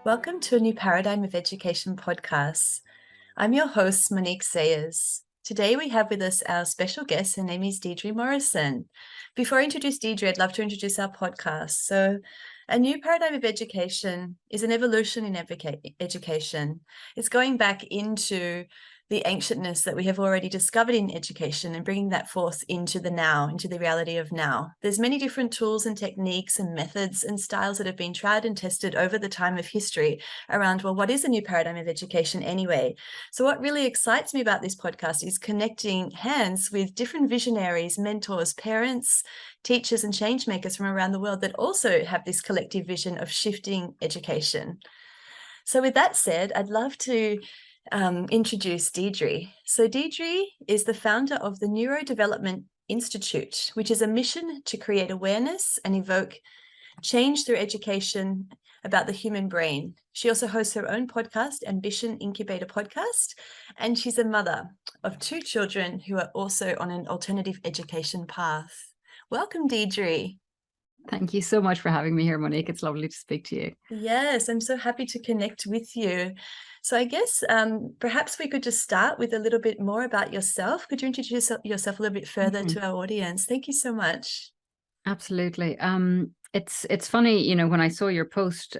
Welcome to a new Paradigm of Education podcast. I'm your host, Monique Sayers. Today we have with us our special guest. Her name is Deidre Morrison. Before I introduce Deidre, I'd love to introduce our podcast. So, a new paradigm of education is an evolution in education. It's going back into the ancientness that we have already discovered in education and bringing that forth into the now, into the reality of now. There's many different tools and techniques and methods and styles that have been tried and tested over the time of history around, well, what is a new paradigm of education anyway? So what really excites me about this podcast is connecting hands with different visionaries, mentors, parents, teachers, and change makers from around the world that also have this collective vision of shifting education. So with that said, I'd love to introduce Deidre. So Deidre is the founder of the NeuroDevelopment Institute, which is a mission to create awareness and evoke change through education about the human brain. She also hosts her own podcast, Ambition Incubator Podcast, and she's a mother of 2 children who are also on an alternative education path. Welcome, Deidre. Thank you so much for having me here, Monique. It's lovely to speak to you. Yes, I'm so happy to connect with you. So I guess perhaps we could just start with a little bit more about yourself. Could you introduce yourself a little bit further to our audience? Thank you so much. Absolutely. It's funny, when I saw your post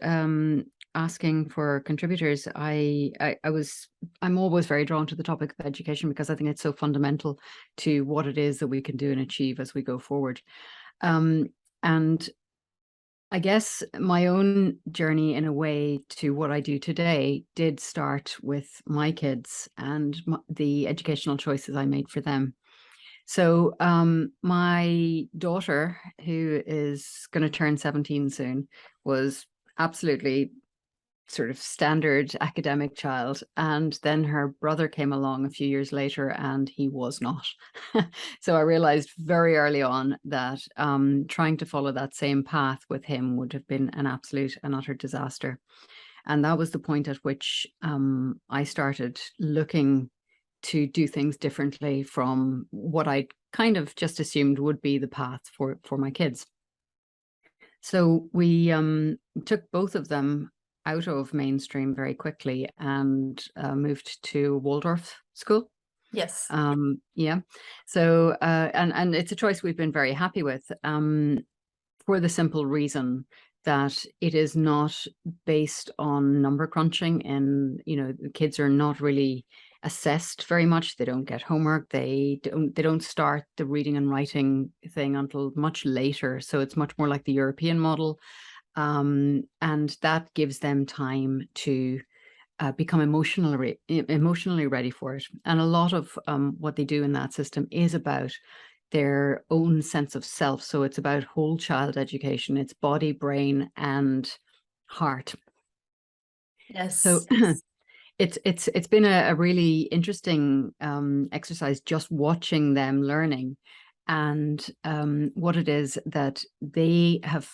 asking for contributors, I'm always very drawn to the topic of education because I think it's so fundamental to what it is that we can do and achieve as we go forward. And I guess my own journey in a way to what I do today did start with my kids and the educational choices I made for them. So my daughter, who is going to turn 17 soon, was absolutely sort of standard academic child. And then her brother came along a few years later and he was not. So I realized very early on that trying to follow that same path with him would have been an absolute and utter disaster. And that was the point at which I started looking to do things differently from what I kind of just assumed would be the path for my kids. So we took both of them out of mainstream very quickly and moved to Waldorf school. Yes. Yeah. So and it's a choice we've been very happy with for the simple reason that it is not based on number crunching, and the kids are not really assessed very much. They don't get homework. They don't start the reading and writing thing until much later. So it's much more like the European model, and that gives them time to become emotionally ready for it. And a lot of what they do in that system is about their own sense of self. So it's about whole child education. It's body, brain, and heart. Yes. So it's been a really interesting exercise just watching them learning, and what it is that they have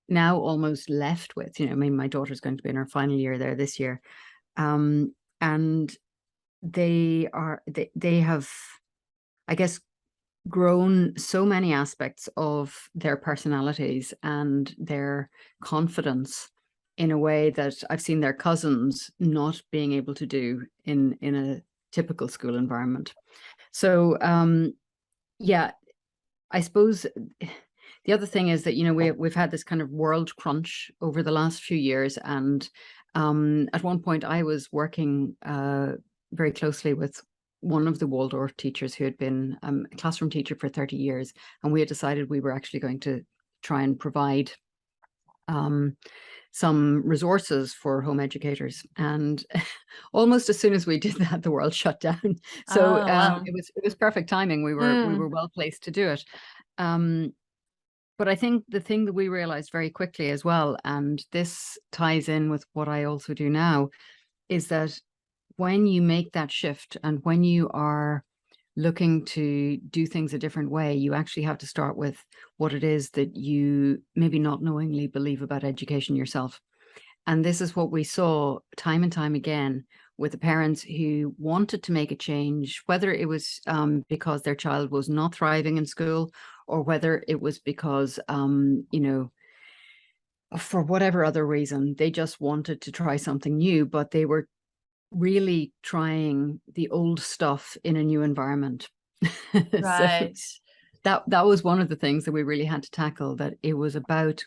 now almost left with. I mean, my daughter's going to be in her final year there this year, and they have, I guess, grown so many aspects of their personalities and their confidence in a way that I've seen their cousins not being able to do in a typical school environment. So yeah, I suppose the other thing is that we've had this kind of world crunch over the last few years, and at one point I was working very closely with one of the Waldorf teachers who had been a classroom teacher for 30 years, and we had decided we were actually going to try and provide some resources for home educators. And almost as soon as we did that, the world shut down. So wow. it was perfect timing. We were well placed to do it. But I think the thing that we realized very quickly as well, and this ties in with what I also do now, is that when you make that shift and when you are looking to do things a different way, you actually have to start with what it is that you maybe not knowingly believe about education yourself. And this is what we saw time and time again with the parents who wanted to make a change, whether it was because their child was not thriving in school, or whether it was because, for whatever other reason, they just wanted to try something new, but they were really trying the old stuff in a new environment. So Right. that was one of the things that we really had to tackle, that it was about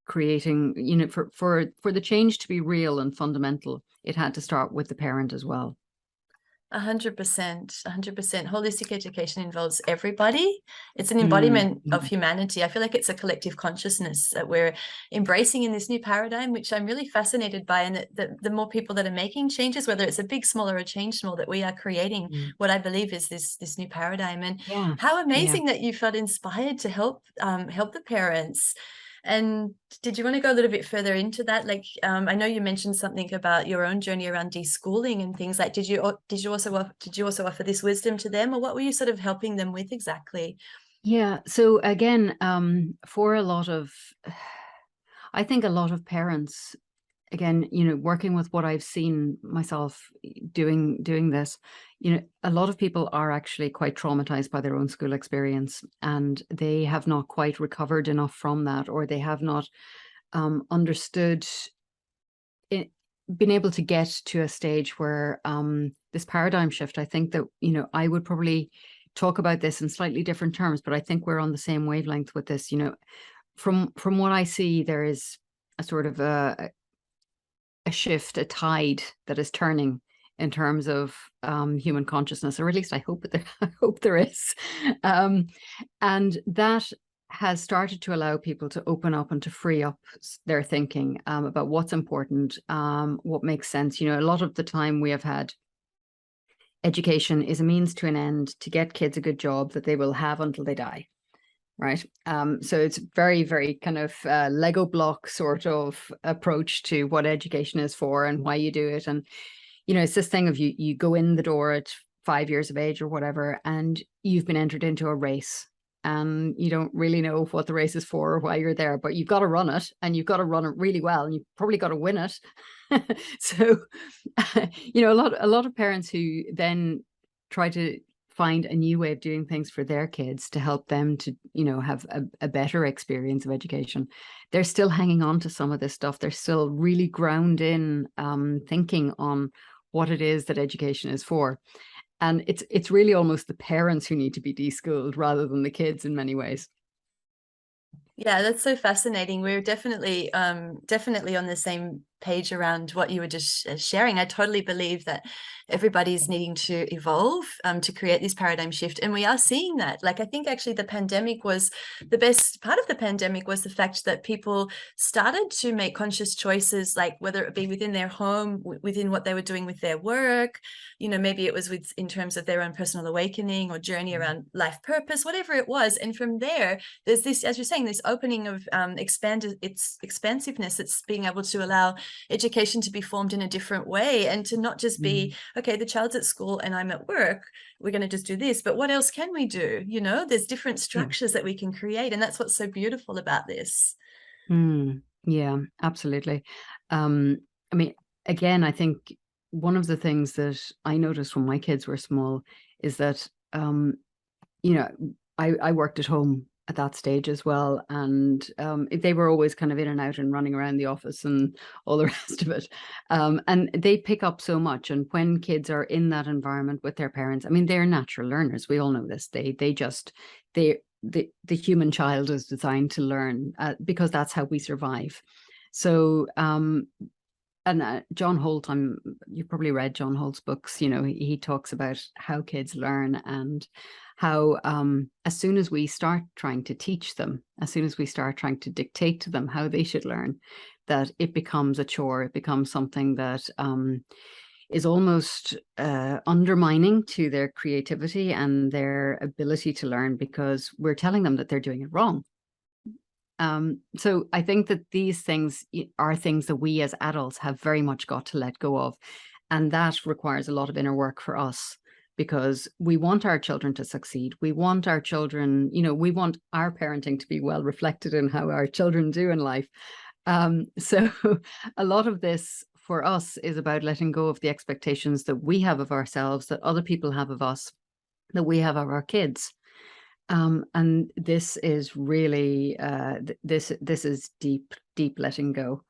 creating, you know, for the change to be real and fundamental, it had to start with the parent as well. 100%, 100%. Holistic education involves everybody. It's an embodiment of humanity. I feel like it's a collective consciousness that we're embracing in this new paradigm, which I'm really fascinated by. And that the more people that are making changes, whether it's a big, small, or a change small, that we are creating what I believe is this new paradigm. And how amazing that you felt inspired to help the parents. And did you want to go a little bit further into that? Like, I know you mentioned something about your own journey around deschooling and things. Like, did you also offer this wisdom to them, or what were you sort of helping them with exactly? Yeah. So again, for a lot of, I think a lot of parents, again, you know, working with what I've seen myself doing this, you know, a lot of people are actually quite traumatized by their own school experience, and they have not quite recovered enough from that, or they have not understood it, been able to get to a stage where this paradigm shift. I think that, you know, I would probably talk about this in slightly different terms, but I think we're on the same wavelength with this. You know, from what I see, there is a sort of a shift, a tide that is turning in terms of human consciousness, or at least I hope there, I hope there is, and that has started to allow people to open up and to free up their thinking about what's important, what makes sense. You know, a lot of the time we have had education is a means to an end to get kids a good job that they will have until they die. Right. So it's very, very kind of Lego block sort of approach to what education is for and why you do it. And, you know, it's this thing of you go in the door at 5 years of age or whatever, and you've been entered into a race, and you don't really know what the race is for or why you're there, but you've got to run it, and you've got to run it really well, and you've probably got to win it. So, you know, a lot of parents who then try to find a new way of doing things for their kids to help them to, you know, have a better experience of education, they're still hanging on to some of this stuff. They're still really ground in thinking on what it is that education is for. And it's really almost the parents who need to be deschooled rather than the kids in many ways. Yeah, that's so fascinating. We're definitely on the same page around what you were just sharing. I totally believe that everybody's needing to evolve to create this paradigm shift, and we are seeing that. Like, I think actually the pandemic was the best part of the pandemic was the fact that people started to make conscious choices, like whether it be within their home, within what they were doing with their work, you know, maybe it was in terms of their own personal awakening or journey around life purpose, whatever it was. And from there, there's this, as you're saying, this opening of its expansiveness. It's being able to allow education to be formed in a different way, and to not just be, okay, the child's at school and I'm at work, we're going to just do this, but what else can we do? You know, there's different structures that we can create, and that's what's so beautiful about this. Yeah, absolutely. I mean, again, I think one of the things that I noticed when my kids were small is that, you know, I worked at home at that stage as well, and they were always kind of in and out and running around the office and all the rest of it, and they pick up so much. And when kids are in that environment with their parents, I mean, they're natural learners, we all know this. The human child is designed to learn because that's how we survive. So and John Holt, you've probably read John Holt's books. You know, he talks about how kids learn, and how as soon as we start trying to teach them, as soon as we start trying to dictate to them how they should learn, that it becomes a chore. It becomes something that is almost undermining to their creativity and their ability to learn, because we're telling them that they're doing it wrong. So I think that these things are things that we as adults have very much got to let go of. And that requires a lot of inner work for us, because we want our children to succeed. We want our children, you know, we want our parenting to be well reflected in how our children do in life. So a lot of this for us is about letting go of the expectations that we have of ourselves, that other people have of us, that we have of our kids. And this is really this is deep letting go.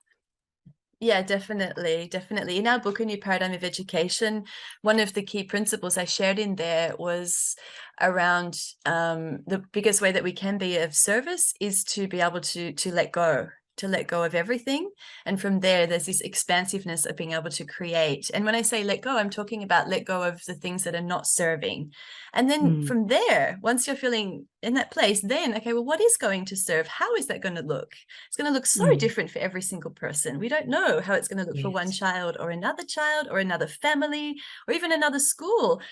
Yeah, definitely. Definitely. In our book, A New Paradigm of Education, one of the key principles I shared in there was around the biggest way that we can be of service is to be able to let go of everything. And from there, there's this expansiveness of being able to create. And when I say let go, I'm talking about let go of the things that are not serving. And then from there, once you're feeling in that place, then, okay, well, what is going to serve? How is that going to look? It's going to look so different for every single person. We don't know how it's going to look for one child or another family, or even another school.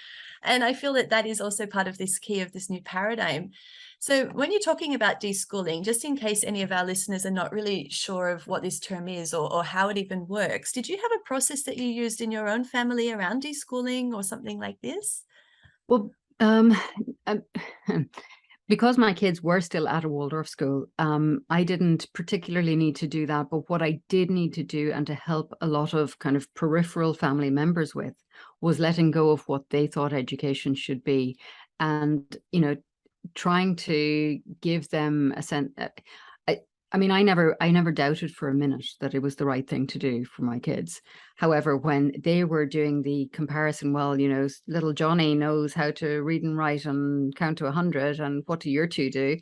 And I feel that that is also part of this key of this new paradigm. So when you're talking about deschooling, just in case any of our listeners are not really sure of what this term is or how it even works, did you have a process that you used in your own family around deschooling or something like this? Well, because my kids were still at a Waldorf school, I didn't particularly need to do that. But what I did need to do, and to help a lot of kind of peripheral family members with, was letting go of what they thought education should be. And, trying to give them a sense. I mean, I never doubted for a minute that it was the right thing to do for my kids. However, when they were doing the comparison, well, little Johnny knows how to read and write and count to 100, and what do your two do?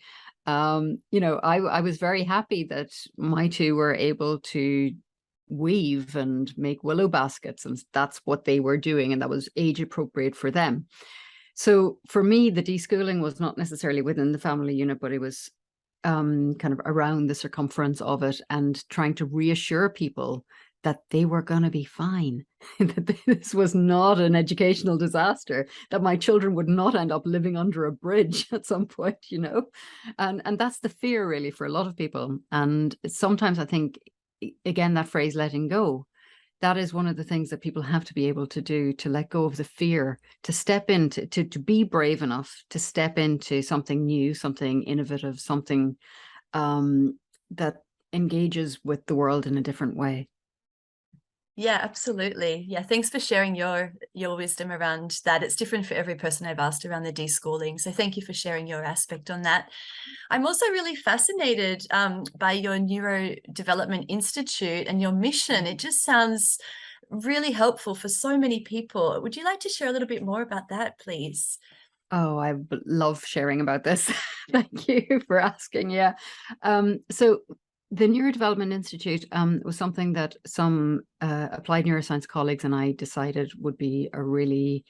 I was very happy that my two were able to weave and make willow baskets, and that's what they were doing, and that was age appropriate for them. So for me, the deschooling was not necessarily within the family unit, but it was kind of around the circumference of it, and trying to reassure people that they were going to be fine, that this was not an educational disaster, that my children would not end up living under a bridge at some point, and that's the fear really for a lot of people. And sometimes I think, again, that phrase letting go, that is one of the things that people have to be able to do, to let go of the fear, to step into, to be brave enough to step into something new, something innovative, something that engages with the world in a different way. Yeah, absolutely. Yeah, thanks for sharing your wisdom around that. It's different for every person I've asked around the deschooling. So thank you for sharing your aspect on that. I'm also really fascinated by your NeuroDevelopment Institute and your mission. It just sounds really helpful for so many people. Would you like to share a little bit more about that, please? Oh, I love sharing about this. Thank you for asking. Yeah. So the Neurodevelopment Institute was something that some applied neuroscience colleagues and I decided would be a really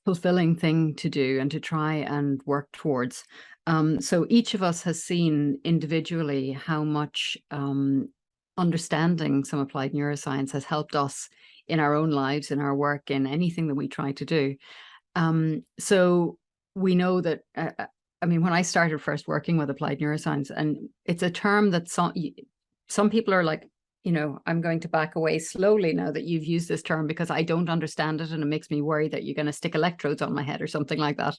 fulfilling thing to do and to try and work towards. So each of us has seen individually how much understanding some applied neuroscience has helped us in our own lives, in our work, in anything that we try to do. So we know that, I mean, when I started first working with applied neuroscience, and it's a term that some people are like, I'm going to back away slowly now that you've used this term, because I don't understand it and it makes me worry that you're going to stick electrodes on my head or something like that.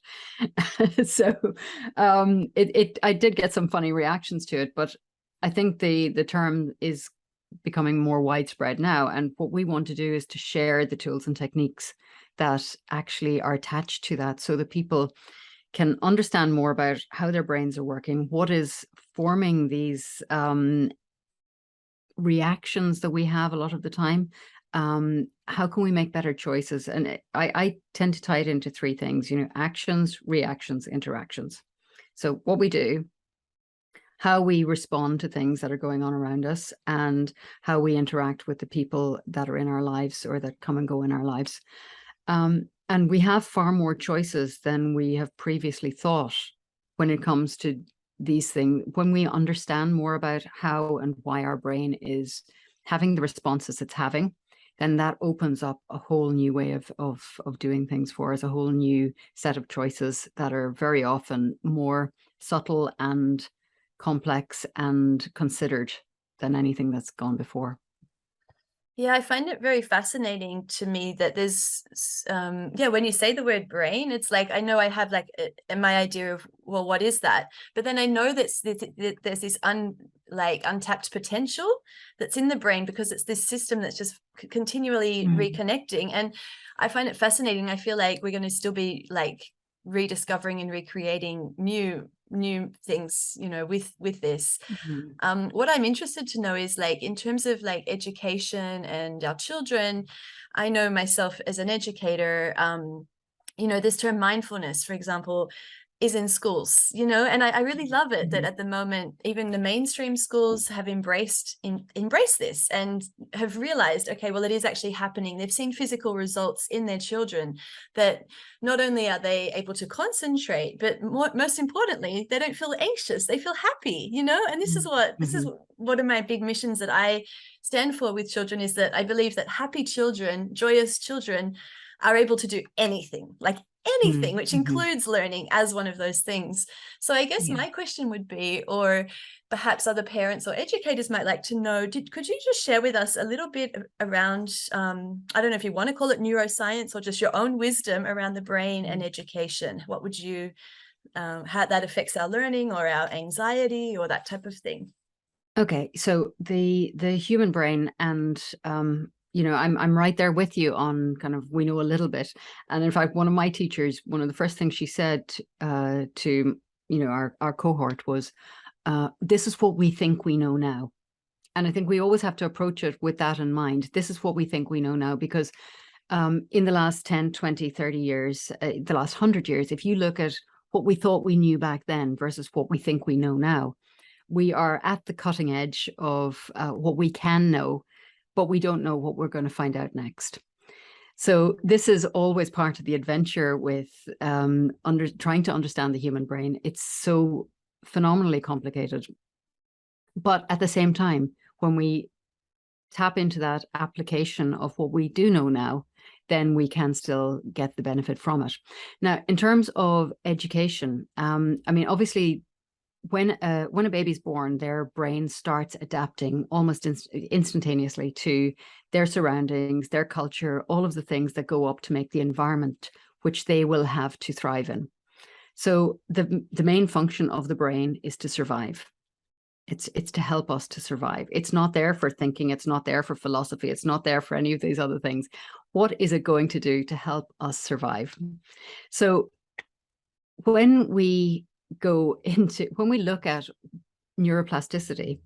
So I did get some funny reactions to it, but I think the term is becoming more widespread now. And what we want to do is to share the tools and techniques that actually are attached to that, so that people can understand more about how their brains are working, what is forming these reactions that we have a lot of the time. How can we make better choices? And I tend to tie it into three things, actions, reactions, interactions. So what we do, how we respond to things that are going on around us, and how we interact with the people that are in our lives or that come and go in our lives. And we have far more choices than we have previously thought when it comes to these things. When we understand more about how and why our brain is having the responses it's having, then that opens up a whole new way of doing things for us, a whole new set of choices that are very often more subtle and complex and considered than anything that's gone before. Yeah, I find it very fascinating to me that there's, when you say the word brain, it's like, I know I have like my idea of, well, what is that? But then I know that there's this untapped potential that's in the brain, because it's this system that's just continually reconnecting. And I find it fascinating. I feel like we're going to still be like rediscovering and recreating new things, you know, with this. What I'm interested to know is, like, in terms of like education and our children, I know myself as an educator, you know, this term mindfulness, for example, is in schools, you know, and I really love it that at the moment, even the mainstream schools have embraced this and have realized, okay, well, it is actually happening. They've seen physical results in their children, that not only are they able to concentrate, but most importantly, they don't feel anxious, they feel happy, you know. And this is one of my big missions that I stand for with children, is that I believe that happy children, joyous children, are able to do anything, like anything, which includes learning as one of those things. So I guess my question would be, or perhaps other parents or educators might like to know, could you just share with us a little bit around, I don't know if you want to call it neuroscience, or just your own wisdom around the brain and education? What would you, how that affects our learning or our anxiety or that type of thing? Okay, so the human brain, and you know, I'm right there with you on kind of, we know a little bit. And in fact, one of my teachers, one of the first things she said to, you know, our cohort was, this is what we think we know now. And I think we always have to approach it with that in mind. This is what we think we know now, because in the last 10, 20, 30 years, the last 100 years, if you look at what we thought we knew back then versus what we think we know now, we are at the cutting edge of what we can know, but we don't know what we're going to find out next. So this is always part of the adventure with trying to understand the human brain. It's so phenomenally complicated. But at the same time, when we tap into that application of what we do know now, then we can still get the benefit from it. Now, in terms of education, I mean, obviously, when a baby's born, their brain starts adapting almost instantaneously to their surroundings, their culture, all of the things that go up to make the environment which they will have to thrive in. So the main function of the brain is to survive. It's to help us to survive. It's not there for thinking. It's not there for philosophy. It's not there for any of these other things. What is it going to do to help us survive? So when we look at neuroplasticity,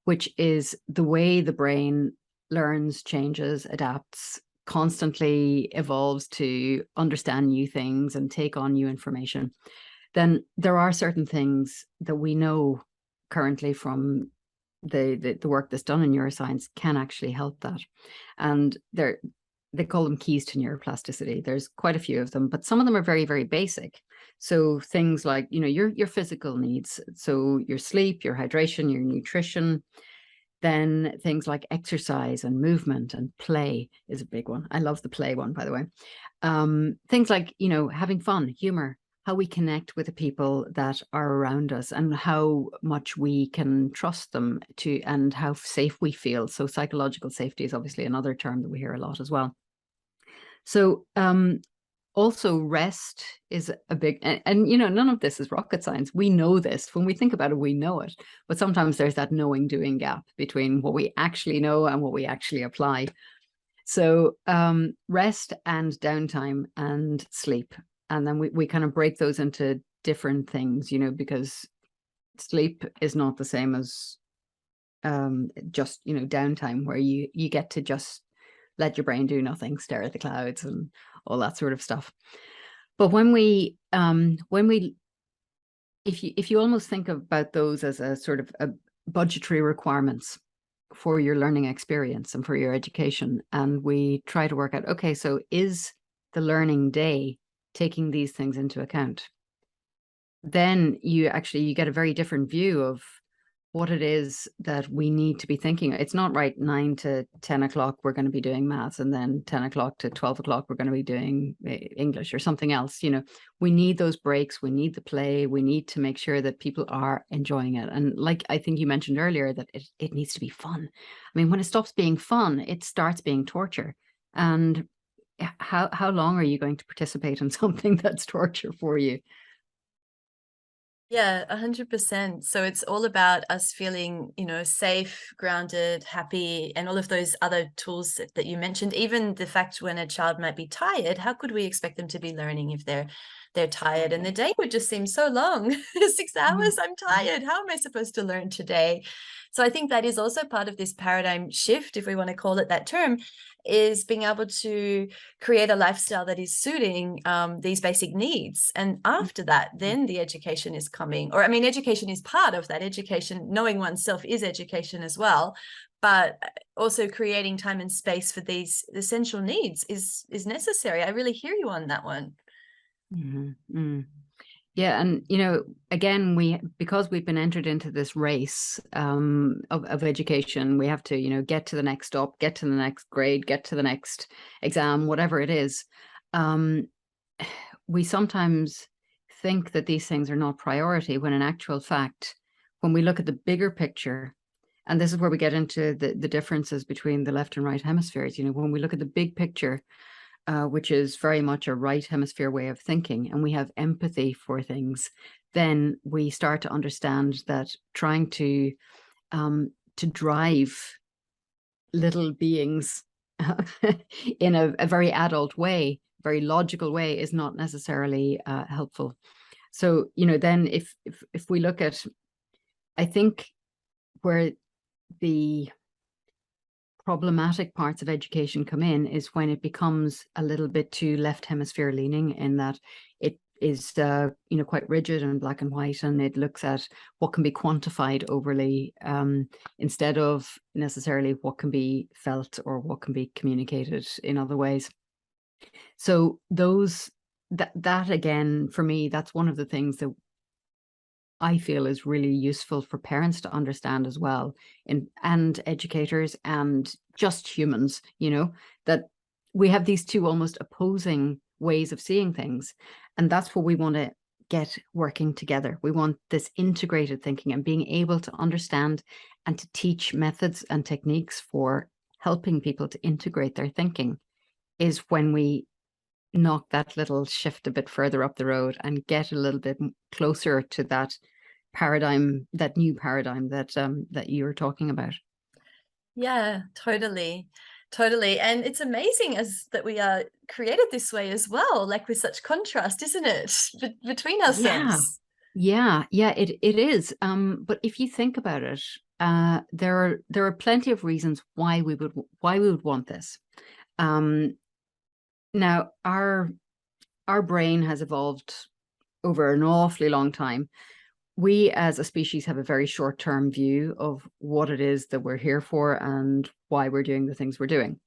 which is the way the brain learns, changes, adapts, constantly evolves to understand new things and take on new information, then there are certain things that we know currently from the work that's done in neuroscience can actually help that. And they call them keys to neuroplasticity. There's quite a few of them, but some of them are very, very basic. So things like, you know, your physical needs. So your sleep, your hydration, your nutrition. Then things like exercise and movement and play is a big one. I love the play one, by the way. Things like, you know, having fun, humor, how we connect with the people that are around us and how much we can trust them to, and how safe we feel. So psychological safety is obviously another term that we hear a lot as well. So also rest is a big, and you know, none of this is rocket science. We know this. When we think about it, we know it. But sometimes there's that knowing doing gap between what we actually know and what we actually apply. So rest and downtime and sleep. And then we kind of break those into different things, you know, because sleep is not the same as just, you know, downtime, where you get to just let your brain do nothing, stare at the clouds and all that sort of stuff. But if you almost think about those as a sort of a budgetary requirements for your learning experience and for your education, and we try to work out, okay, so is the learning day taking these things into account? Then you get a very different view of what it is that we need to be thinking. It's not right 9 to 10 o'clock we're going to be doing maths, and then 10 o'clock to 12 o'clock we're going to be doing English or something else. You know, we need those breaks, we need the play, we need to make sure that people are enjoying it. And like I think you mentioned earlier, that it needs to be fun. I mean, when it stops being fun, it starts being torture. And how long are you going to participate in something that's torture for you? Yeah, 100%. So it's all about us feeling, you know, safe, grounded, happy, and all of those other tools that you mentioned. Even the fact when a child might be tired, how could we expect them to be learning if they're they're tired and the day would just seem so long. 6 hours, I'm tired. How am I supposed to learn today? So I think that is also part of this paradigm shift, if we want to call it that term, is being able to create a lifestyle that is suiting these basic needs. And after that, then the education is coming. Or I mean, education is part of that. Education, knowing oneself is education as well. But also creating time and space for these essential needs is necessary. I really hear you on that one. Yeah, and again, because we've been entered into this race of education, we have to get to the next stop, get to the next grade, get to the next exam, whatever it is. We sometimes think that these things are not priority, when in actual fact, when we look at the bigger picture, and this is where we get into the differences between the left and right hemispheres. When we look at the big picture, which is very much a right hemisphere way of thinking, and we have empathy for things, then we start to understand that trying to drive little beings in a very adult way, very logical way, is not necessarily helpful. So, then if we look at, I think, where the problematic parts of education come in is when it becomes a little bit too left hemisphere leaning, in that it is quite rigid and black and white, and it looks at what can be quantified overly instead of necessarily what can be felt or what can be communicated in other ways. So that again, for me, that's one of the things that I feel is really useful for parents to understand as well, and educators and just humans, that we have these two almost opposing ways of seeing things. And that's what we want to get working together. We want this integrated thinking, and being able to understand and to teach methods and techniques for helping people to integrate their thinking is when we knock that little shift a bit further up the road and get a little bit closer to that paradigm, that new paradigm that you were talking about. Yeah, totally. And it's amazing that we are created this way as well, like with such contrast, isn't it? Between ourselves. Yeah, it is. But if you think about it, there are plenty of reasons why we would want this. Now our brain has evolved over an awfully long time. We as a species have a very short-term view of what it is that we're here for and why we're doing the things we're doing.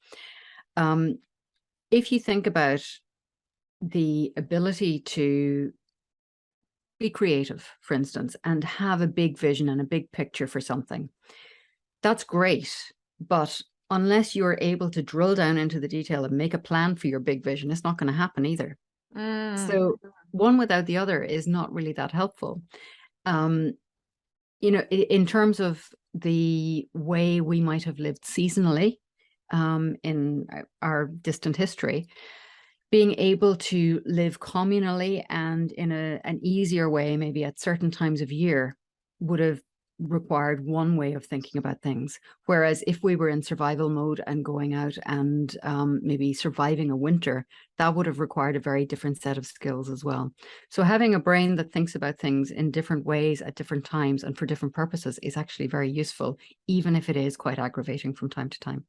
If you think about the ability to be creative, for instance, and have a big vision and a big picture for something, that's great. But unless you're able to drill down into the detail and make a plan for your big vision, it's not going to happen either. So one without the other is not really that helpful. In terms of the way we might have lived seasonally in our distant history, being able to live communally and in an easier way, maybe at certain times of year, would have required one way of thinking about things. Whereas if we were in survival mode and going out and maybe surviving a winter, that would have required a very different set of skills as well. So having a brain that thinks about things in different ways at different times and for different purposes is actually very useful, even if it is quite aggravating from time to time.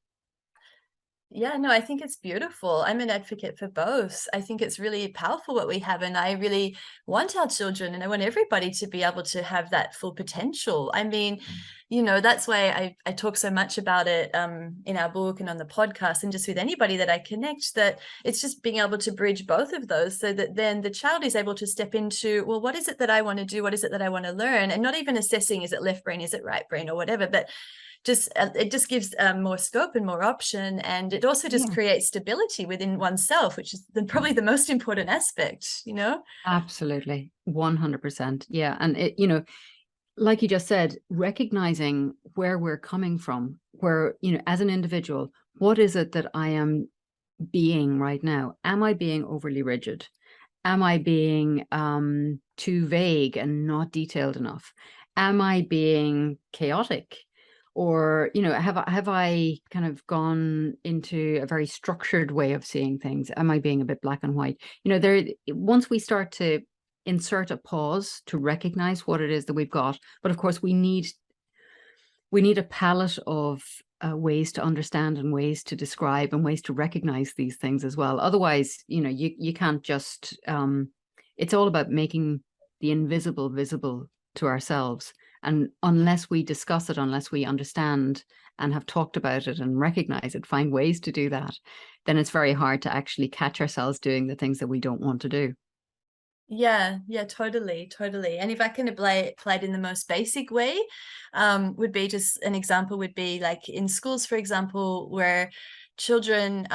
Yeah, no, I think it's beautiful. I'm an advocate for both. I think it's really powerful what we have, and I really want our children and I want everybody to be able to have that full potential. I mean, that's why I talk so much about it in our book and on the podcast, and just with anybody that I connect, that it's just being able to bridge both of those, so that then the child is able to step into, well, what is it that I want to do? What is it that I want to learn? And not even assessing, is it left brain, is it right brain, or whatever, but it just gives more scope and more option, and it also just creates stability within oneself, which is probably the most important aspect. Absolutely, 100%. Yeah, and it, like you just said, recognizing where we're coming from, where as an individual, what is it that I am being right now? Am I being overly rigid? Am I being too vague and not detailed enough? Am I being chaotic? Or, have I kind of gone into a very structured way of seeing things? Am I being a bit black and white? Once we start to insert a pause to recognize what it is that we've got, but of course we need a palette of ways to understand and ways to describe and ways to recognize these things as well. Otherwise, you can't just, it's all about making the invisible visible to ourselves. And unless we discuss it, unless we understand and have talked about it and recognize it, find ways to do that, then it's very hard to actually catch ourselves doing the things that we don't want to do. Yeah, totally. And if I can apply it in the most basic way, would be just an example would be like in schools, for example, where children,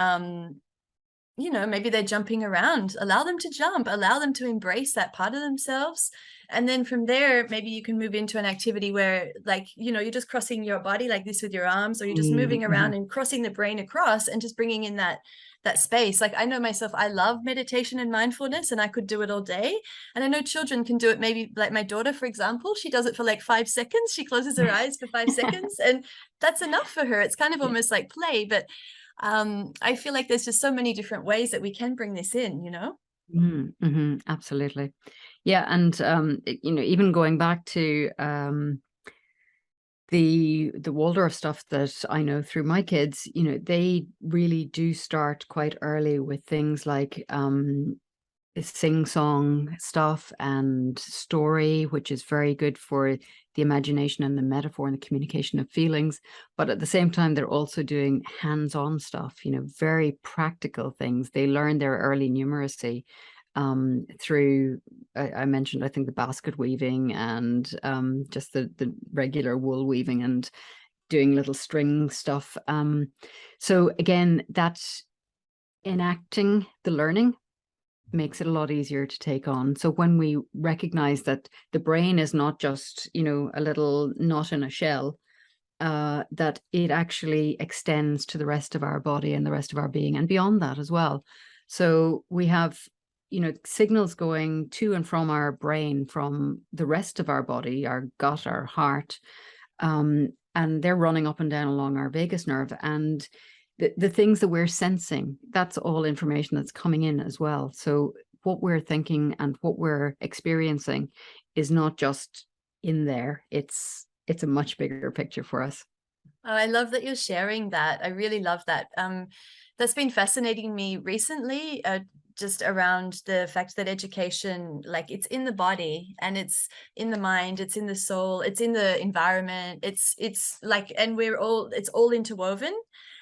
maybe they're jumping around, allow them to jump, allow them to embrace that part of themselves. And then from there, maybe you can move into an activity where you're just crossing your body like this with your arms, or you're just moving around and crossing the brain across and just bringing in that space. Like I know myself, I love meditation and mindfulness and I could do it all day. And I know children can do it, maybe like my daughter, for example, she does it for like 5 seconds. She closes her eyes for 5 seconds and that's enough for her. It's kind of almost like play, but I feel like there's just so many different ways that we can bring this in, Absolutely. Yeah. And, even going back to the Waldorf stuff that I know through my kids, they really do start quite early with things like sing-song stuff and story, which is very good for the imagination and the metaphor and the communication of feelings. But at the same time, they're also doing hands-on stuff, very practical things. They learn their early numeracy through, I mentioned, I think, the basket weaving and just the regular wool weaving and doing little string stuff. So again, that's enacting the learning makes it a lot easier to take on. So when we recognize that the brain is not just, a little knot in a shell, that it actually extends to the rest of our body and the rest of our being and beyond that as well. So we have, signals going to and from our brain from the rest of our body, our gut, our heart, and they're running up and down along our vagus nerve. And the things that we're sensing, that's all information that's coming in as well. So what we're thinking and what we're experiencing is not just in there. It's a much bigger picture for us. Oh, I love that you're sharing that. I really love that. That's been fascinating me recently, just around the fact that education, like it's in the body and it's in the mind, it's in the soul, it's in the environment. It's like, and it's all interwoven.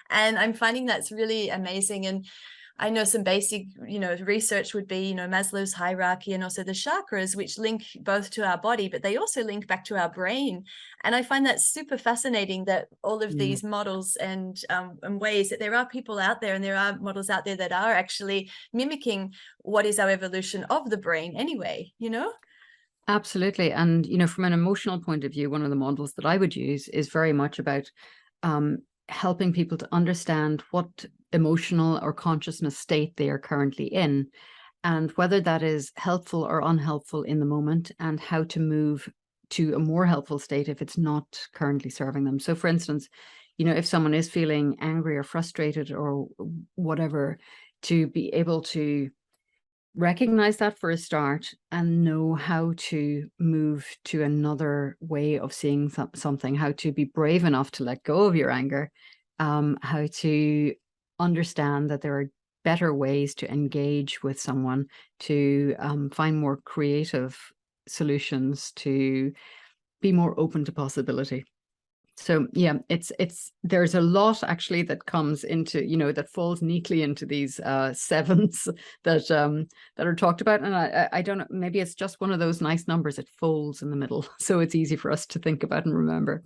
And I'm finding that's really amazing. And I know some basic, research would be, Maslow's hierarchy and also the chakras, which link both to our body, but they also link back to our brain. And I find that super fascinating that all of these models and ways that there are people out there and there are models out there that are actually mimicking what is our evolution of the brain anyway, Absolutely. And, from an emotional point of view, one of the models that I would use is very much about helping people to understand what emotional or consciousness state they are currently in, and whether that is helpful or unhelpful in the moment, and how to move to a more helpful state if it's not currently serving them. So for instance, if someone is feeling angry or frustrated or whatever, to be able to recognize that for a start and know how to move to another way of seeing something, how to be brave enough to let go of your anger, how to understand that there are better ways to engage with someone, to find more creative solutions, to be more open to possibility. So yeah, there's a lot actually that comes into, that falls neatly into these sevens that are talked about. And I don't know, maybe it's just one of those nice numbers. It folds in the middle, so it's easy for us to think about and remember.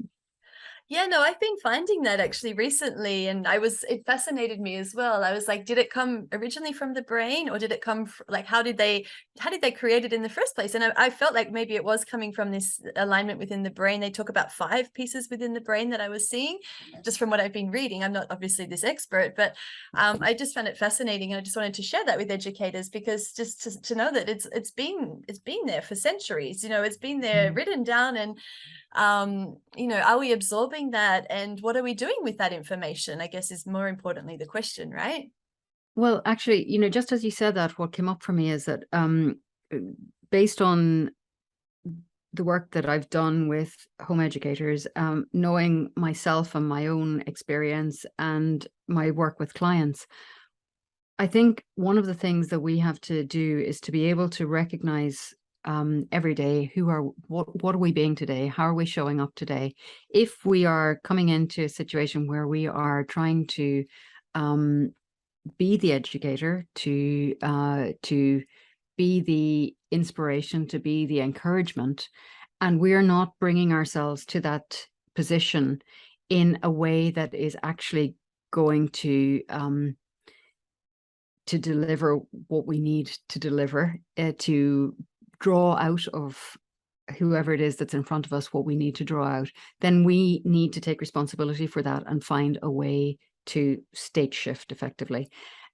Yeah, no, I've been finding that actually recently, and it fascinated me as well. I was like, did it come originally from the brain, or did it come like how did they create it in the first place? And I felt like maybe it was coming from this alignment within the brain. They talk about 5 pieces within the brain that I was seeing, just from what I've been reading. I'm not obviously this expert, but I just found it fascinating, and I just wanted to share that with educators, because just to know that it's been there for centuries. It's been there written down, and Are we absorbing that, and what are we doing with that information, I guess, is more importantly the question, right? Well, actually, just as you said that, what came up for me is that based on the work that I've done with home educators, knowing myself and my own experience and my work with clients, I think one of the things that we have to do is to be able to recognize every day what are we being today? How are we showing up today? If we are coming into a situation where we are trying to be the educator, to be the inspiration, to be the encouragement, and we're not bringing ourselves to that position in a way that is actually going to deliver what we need to deliver, to draw out of whoever it is that's in front of us what we need to draw out, then we need to take responsibility for that and find a way to state shift effectively.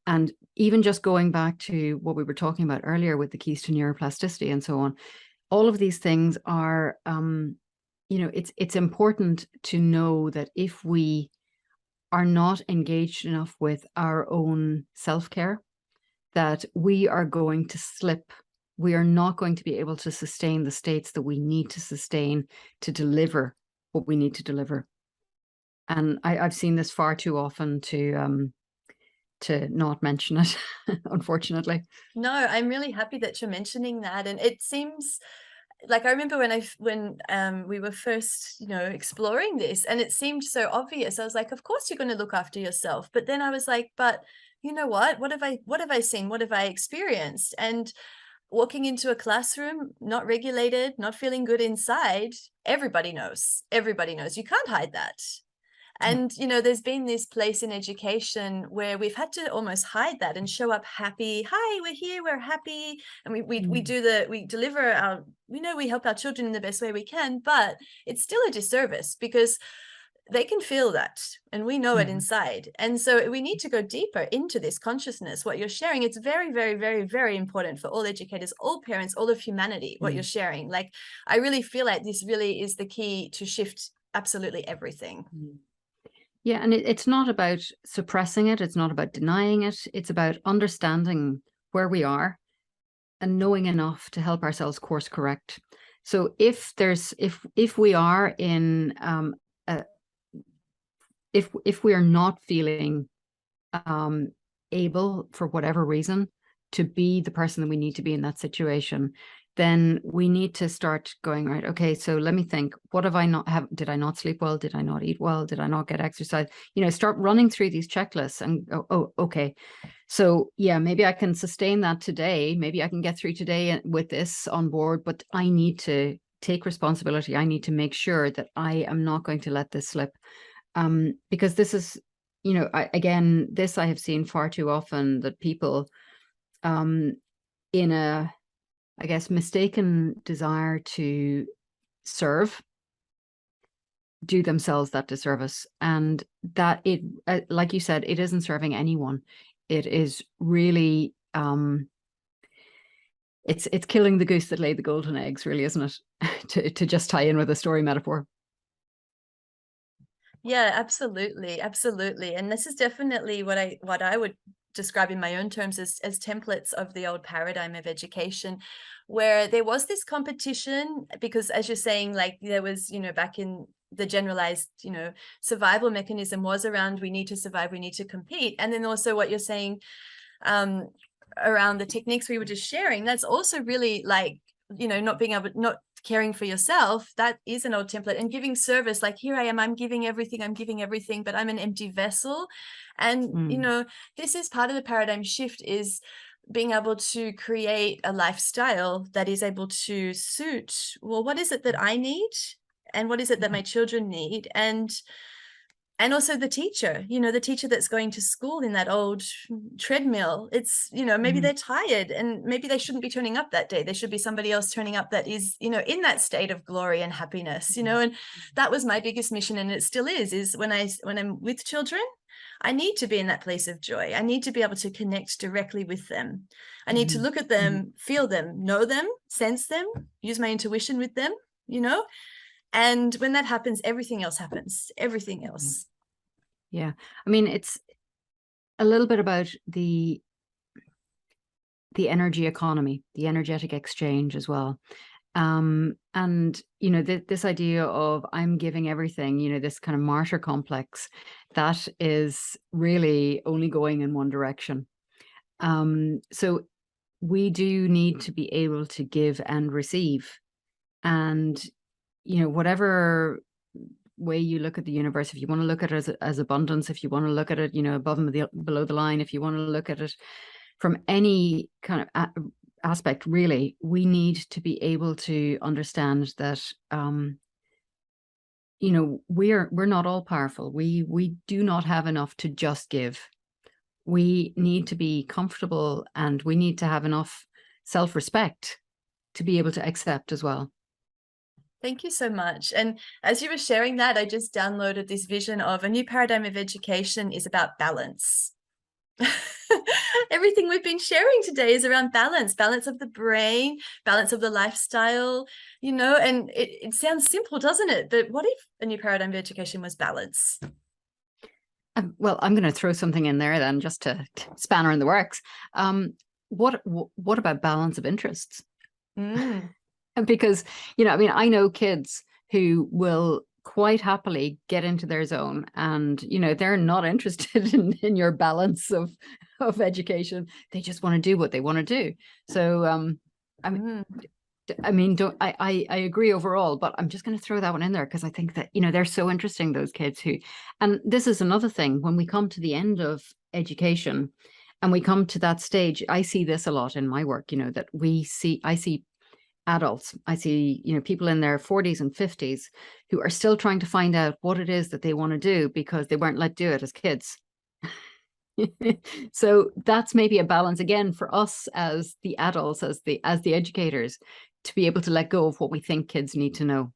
And even just going back to what we were talking about earlier with the keys to neuroplasticity and so on, all of these things are, it's important to know that if we are not engaged enough with our own self-care, that we are going to slip. We are not going to be able to sustain the states that we need to sustain to deliver what we need to deliver. And I've seen this far too often to not mention it, unfortunately. No, I'm really happy that you're mentioning that. And it seems like, I remember when we were first, exploring this, and it seemed so obvious. I was like, of course you're going to look after yourself. But then I was like, but you know what have I seen? What have I experienced? And walking into a classroom, not regulated, not feeling good inside, everybody knows. Everybody knows. You can't hide that. And, there's been this place in education where we've had to almost hide that and show up happy. Hi, we're here, we're happy. And we deliver our, we help our children in the best way we can, but it's still a disservice because they can feel that and we know it inside. And so we need to go deeper into this consciousness. What you're sharing, it's very, very, very, very important for all educators, all parents, all of humanity, what you're sharing. Like, I really feel like this really is the key to shift absolutely everything. Yeah, and it's not about suppressing it. It's not about denying it. It's about understanding where we are and knowing enough to help ourselves course correct. So if we are in if we are not feeling able for whatever reason to be the person that we need to be in that situation, then we need to start going, right, okay, so let me think, what have I not have? Did I not sleep well? Did I not eat well? Did I not get exercise? Start running through these checklists and go, oh, okay. So yeah, maybe I can sustain that today. Maybe I can get through today with this on board, but I need to take responsibility. I need to make sure that I am not going to let this slip. Because this is, this I have seen far too often, that people in a, I guess, mistaken desire to serve, do themselves that disservice. And that it, like you said, it isn't serving anyone. It is really, it's killing the goose that laid the golden eggs, really, isn't it? to just tie in with a story metaphor. Yeah, absolutely. Absolutely. And this is definitely what I would describe in my own terms as templates of the old paradigm of education, where there was this competition because, as you're saying, like there was, back in the generalized, survival mechanism was around, we need to survive, we need to compete. And then also what you're saying around the techniques we were just sharing, that's also really like, not caring for yourself. That is an old template. And giving service, like, here I am, I'm giving everything, but I'm an empty vessel. And this is part of the paradigm shift, is being able to create a lifestyle that is able to suit, well, what is it that I need and what is it that my children need? And also the teacher, the teacher that's going to school in that old treadmill, it's, maybe they're tired and maybe they shouldn't be turning up that day. There should be somebody else turning up that is, in that state of glory and happiness, and that was my biggest mission. And it still is when I'm with children, I need to be in that place of joy. I need to be able to connect directly with them. I need to look at them, feel them, know them, sense them, use my intuition with them, And when that happens, everything else happens, everything else. Yeah. I mean, it's a little bit about the energy economy, the energetic exchange as well. And, you know, this idea of I'm giving everything, you know, this kind of martyr complex, that is really only going in one direction. So we do need to be able to give and receive. And, you know, whatever way you look at the universe, if you want to look at it as abundance, if you want to look at it, you know, above and below the line, if you want to look at it from any kind of aspect, really, we need to be able to understand that, you know, we're not all powerful. We do not have enough to just give. We need to be comfortable, and we need to have enough self-respect to be able to accept as well. Thank you so much. And as you were sharing that, I just downloaded this vision of a new paradigm of education is about balance. Everything we've been sharing today is around balance, balance of the brain, balance of the lifestyle, you know, and it sounds simple, doesn't it? But what if a new paradigm of education was balance? Well, I'm going to throw something in there then, just to spanner in the works. What about balance of interests? Because, you know, I mean, I know kids who will quite happily get into their zone, and, you know, they're not interested in your balance of education. They just want to do what they want to do. So, I mean, I agree overall, but I'm just going to throw that one in there because I think that, you know, they're so interesting, those kids who, and this is another thing, when we come to the end of education and we come to that stage, I see this a lot in my work, you know, that I see adults, I see, you know, people in their 40s and 50s who are still trying to find out what it is that they want to do because they weren't let do it as kids. So that's maybe a balance again for us as the adults, as the educators, to be able to let go of what we think kids need to know.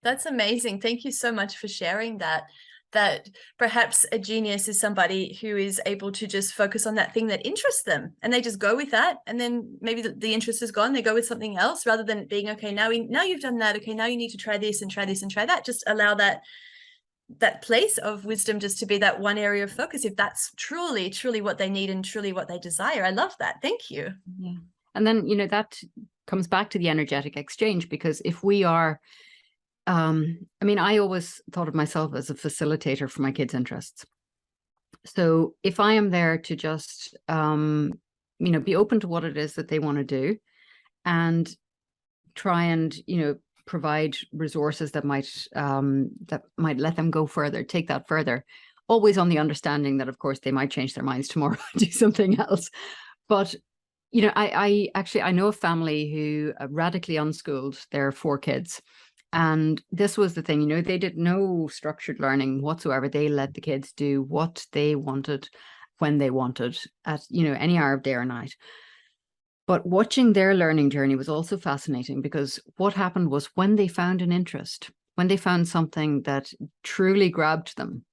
That's amazing. Thank you so much for sharing that. That perhaps a genius is somebody who is able to just focus on that thing that interests them, and they just go with that, and then maybe the interest is gone, they go with something else, rather than being, okay, now you've done that, okay, now you need to try this and try this and try that. Just allow that place of wisdom just to be that one area of focus, if that's truly what they need and truly what they desire. I love that. Thank you. Yeah. And then, you know, that comes back to the energetic exchange, because if we are, I mean, I always thought of myself as a facilitator for my kids' interests. So if I am there to just, you know, be open to what it is that they want to do, and try and, you know, provide resources that might let them go further, take that further, always on the understanding that, of course, they might change their minds tomorrow and do something else. But, you know, I actually, I know a family who radically unschooled their 4 kids. And this was the thing, you know, they did no structured learning whatsoever. They let the kids do what they wanted, when they wanted, at, you know, any hour of day or night. But watching their learning journey was also fascinating, because what happened was, when they found an interest, when they found something that truly grabbed them,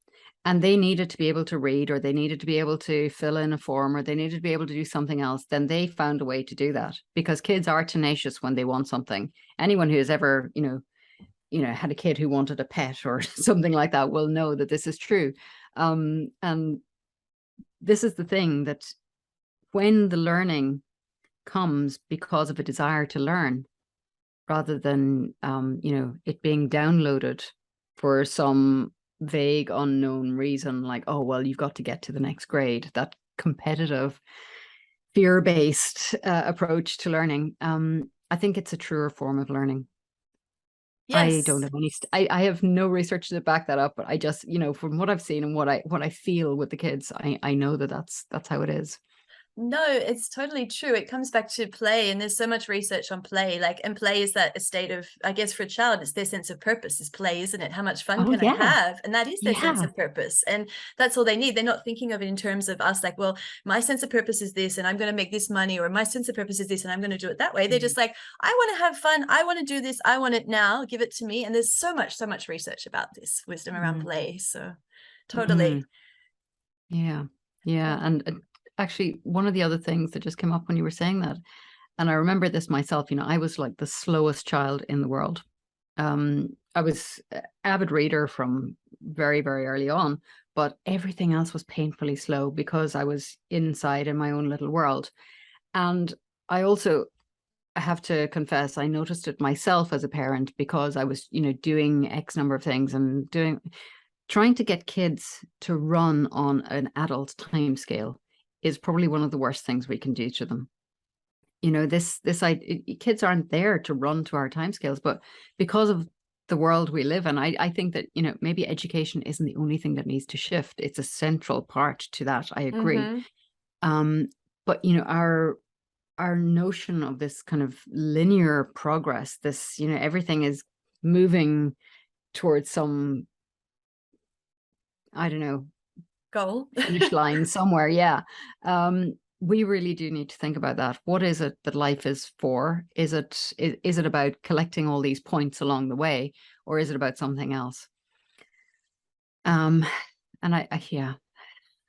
and they needed to be able to read, or they needed to be able to fill in a form, or they needed to be able to do something else, then they found a way to do that, because kids are tenacious when they want something. Anyone who has ever, you know, had a kid who wanted a pet or something like that will know that this is true. And this is the thing, that when the learning comes because of a desire to learn, rather than, you know, it being downloaded for some vague, unknown reason, like, oh, well, you've got to get to the next grade, that competitive, fear-based approach to learning. I think it's a truer form of learning. Yes. I don't have any, I have no research to back that up, but I just, you know, from what I've seen and what I feel with the kids, I know that that's how it is. No, it's totally true. It comes back to play, and there's so much research on play. Like, and play is that a state of, I guess, for a child, it's their sense of purpose is play, isn't it? How much fun can I have? And that is their sense of purpose. And that's all they need. They're not thinking of it in terms of us, like, well, my sense of purpose is this, and I'm going to make this money, or my sense of purpose is this, and I'm going to do it that way. They're just like, I want to have fun. I want to do this. I want it now. Give it to me. And there's so much research about this wisdom around play. So totally. Yeah. And actually, one of the other things that just came up when you were saying that, and I remember this myself, you know, I was like the slowest child in the world. I was an avid reader from very, very early on, but everything else was painfully slow because I was inside in my own little world. And I also have to confess, I noticed it myself as a parent because I was, doing X number of things and trying to get kids to run on an adult time scale is probably one of the worst things we can do to them. Kids aren't there to run to our timescales, but because of the world we live in, I think that, maybe education isn't the only thing that needs to shift. It's a central part to that. I agree. But our notion of this kind of linear progress, this, everything is moving towards some, I don't know, goal. finish line somewhere. Yeah. We really do need to think about that. What is it that life is for? Is it about collecting all these points along the way, or is it about something else? And yeah.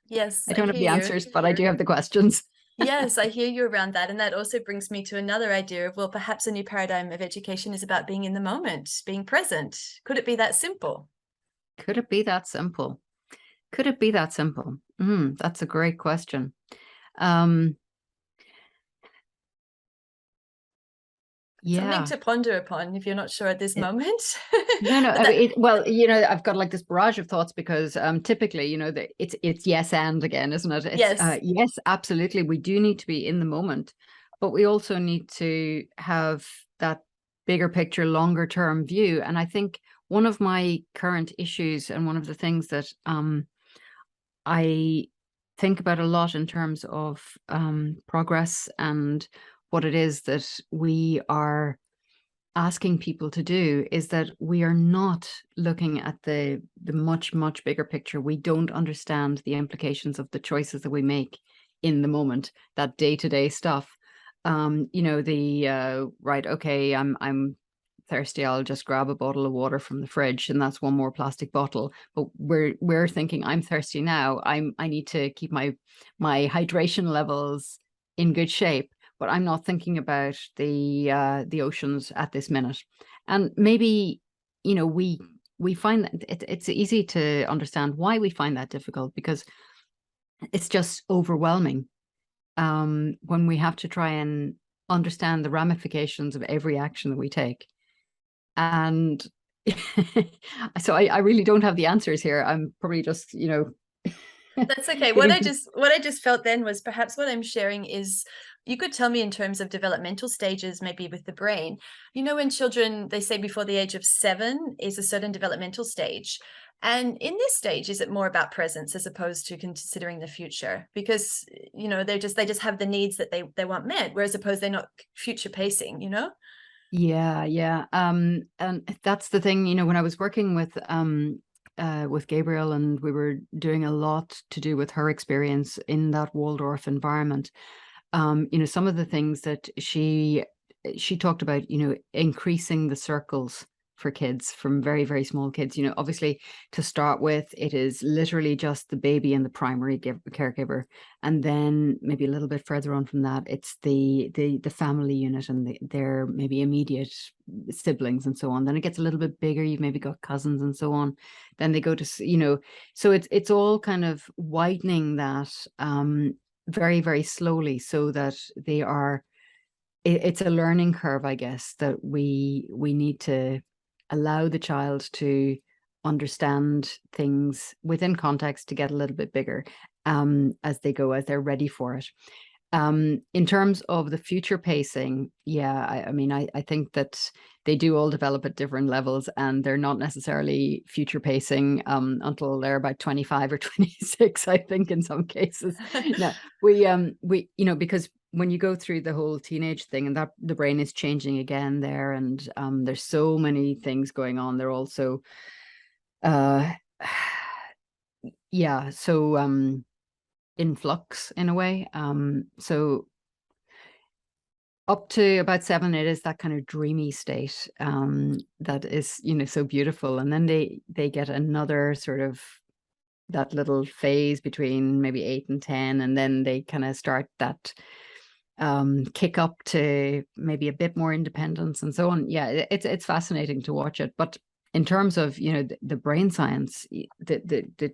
Yes, I don't have the hear you. answers, but I do have the questions. Yes, I hear you around that. And that also brings me to another idea of, well, perhaps a new paradigm of education is about being in the moment, being present. Could it be that simple? Could it be that simple? Could it be that simple? That's a great question. Something to ponder upon if you're not sure at this moment. No, well, I've got like this barrage of thoughts because typically, it's yes and again, isn't it? It's, yes. Yes, absolutely. We do need to be in the moment, but we also need to have that bigger picture, longer term view. And I think one of my current issues and one of the things that I think about a lot in terms of progress and what it is that we are asking people to do is that we are not looking at the much, much bigger picture. We don't understand the implications of the choices that we make in the moment, that day-to-day stuff. Right, okay, I'm thirsty, I'll just grab a bottle of water from the fridge, and that's one more plastic bottle. But we're thinking, I'm thirsty now, I need to keep my hydration levels in good shape, but I'm not thinking about the oceans at this minute. And maybe, we find that it's easy to understand why we find that difficult, because it's just overwhelming when we have to try and understand the ramifications of every action that we take. And so I really don't have the answers here. I'm probably just, That's okay. What I just felt then was perhaps what I'm sharing is, you could tell me in terms of developmental stages, maybe with the brain, when children, they say before the age of 7 is a certain developmental stage. And in this stage, is it more about presence as opposed to considering the future? Because, they just have the needs that they want met, whereas opposed they're not future pacing, Yeah. And that's the thing, when I was working with Gabriel, and we were doing a lot to do with her experience in that Waldorf environment. Some of the things that she talked about, increasing the circles for kids from very, very small kids. Obviously, to start with, it is literally just the baby and the primary caregiver, and then maybe a little bit further on from that, it's the family unit and their maybe immediate siblings and so on. Then it gets a little bit bigger. You've maybe got cousins and so on. Then they go to, so it's all kind of widening that very, very slowly, so that they are. It's a learning curve, I guess, that we need to allow the child to understand things within context to get a little bit bigger as they go, as they're ready for it. In terms of the future pacing, yeah, I mean, I think that they do all develop at different levels, and they're not necessarily future pacing until they're about 25 or 26, I think, in some cases. No, we because when you go through the whole teenage thing, and that the brain is changing again there, and there's so many things going on. They're also yeah, so in flux in a way. So up to about 7, it is that kind of dreamy state that is, so beautiful. And then they get another sort of that little phase between maybe 8 and 10, and then they kind of start that kick up to maybe a bit more independence and so on. Yeah, it's fascinating to watch it. But in terms of, you know, the brain science, the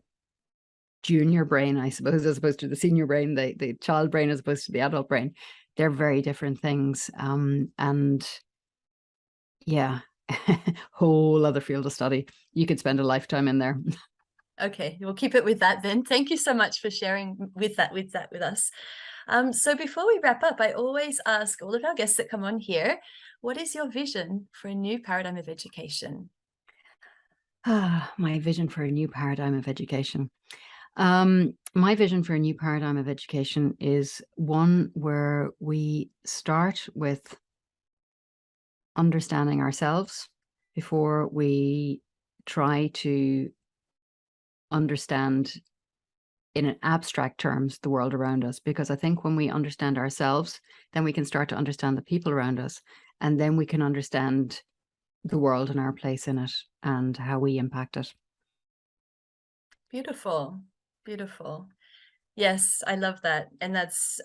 junior brain, I suppose, as opposed to the senior brain, the child brain as opposed to the adult brain, they're very different things. And yeah, whole other field of study. You could spend a lifetime in there. Okay, we'll keep it with that then. Thank you so much for sharing with us. So before we wrap up, I always ask all of our guests that come on here, what is your vision for a new paradigm of education? My vision for a new paradigm of education. My vision for a new paradigm of education is one where we start with understanding ourselves before we try to understand in abstract terms the world around us. Because I think when we understand ourselves, then we can start to understand the people around us, and then we can understand the world and our place in it and how we impact it. Beautiful, beautiful. Yes, I love that. And that's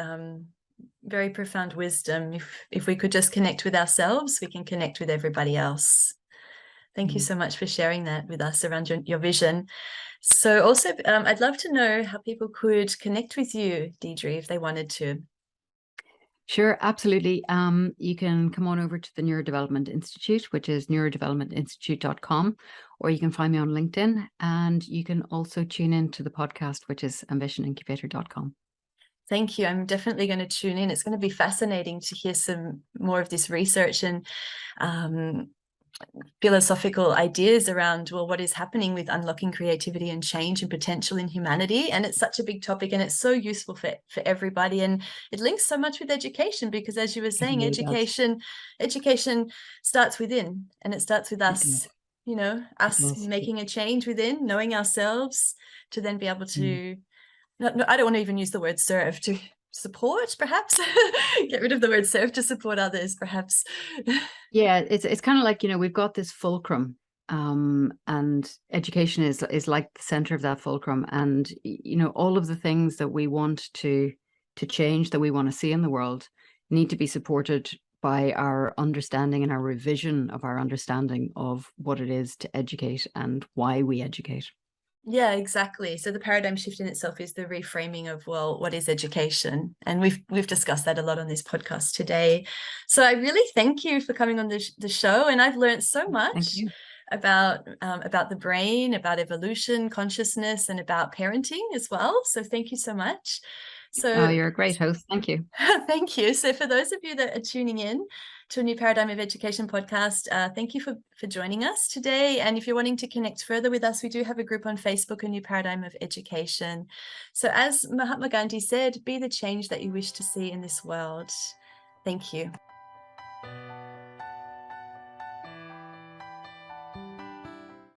very profound wisdom. If we could just connect with ourselves, we can connect with everybody else. Thank you so much for sharing that with us around your vision. So also, I'd love to know how people could connect with you, Deidre, if they wanted to. Sure, absolutely. You can come on over to the NeuroDevelopment Institute, which is neurodevelopmentinstitute.com, or you can find me on LinkedIn, and you can also tune in to the podcast, which is ambitionincubator.com. Thank you. I'm definitely going to tune in. It's going to be fascinating to hear some more of this research and philosophical ideas around, well, what is happening with unlocking creativity and change and potential in humanity. And it's such a big topic, and it's so useful for everybody. And it links so much with education, because as you were saying, really education starts within, and it starts with us, you know, us making a change within, knowing ourselves, to then be able to, I don't want to even use the word serve, to support, perhaps. Get rid of the word serve, to support others, perhaps. Yeah, it's kind of like, you know, we've got this fulcrum, and education is like the center of that fulcrum. And, you know, all of the things that we want to change, that we want to see in the world, need to be supported by our understanding and our revision of our understanding of what it is to educate and why we educate. Yeah, exactly. So the paradigm shift in itself is the reframing of, well, what is education? And we've discussed that a lot on this podcast today. So I really thank you for coming on the show, and I've learned so much about the brain, about evolution, consciousness, and about parenting as well. So thank you so much. So you're a great host. Thank you. Thank you. So for those of you that are tuning in to a New Paradigm of Education podcast, thank you for joining us today. And if you're wanting to connect further with us, we do have a group on Facebook, A New Paradigm of Education. So as Mahatma Gandhi said, be the change that you wish to see in this world. Thank you.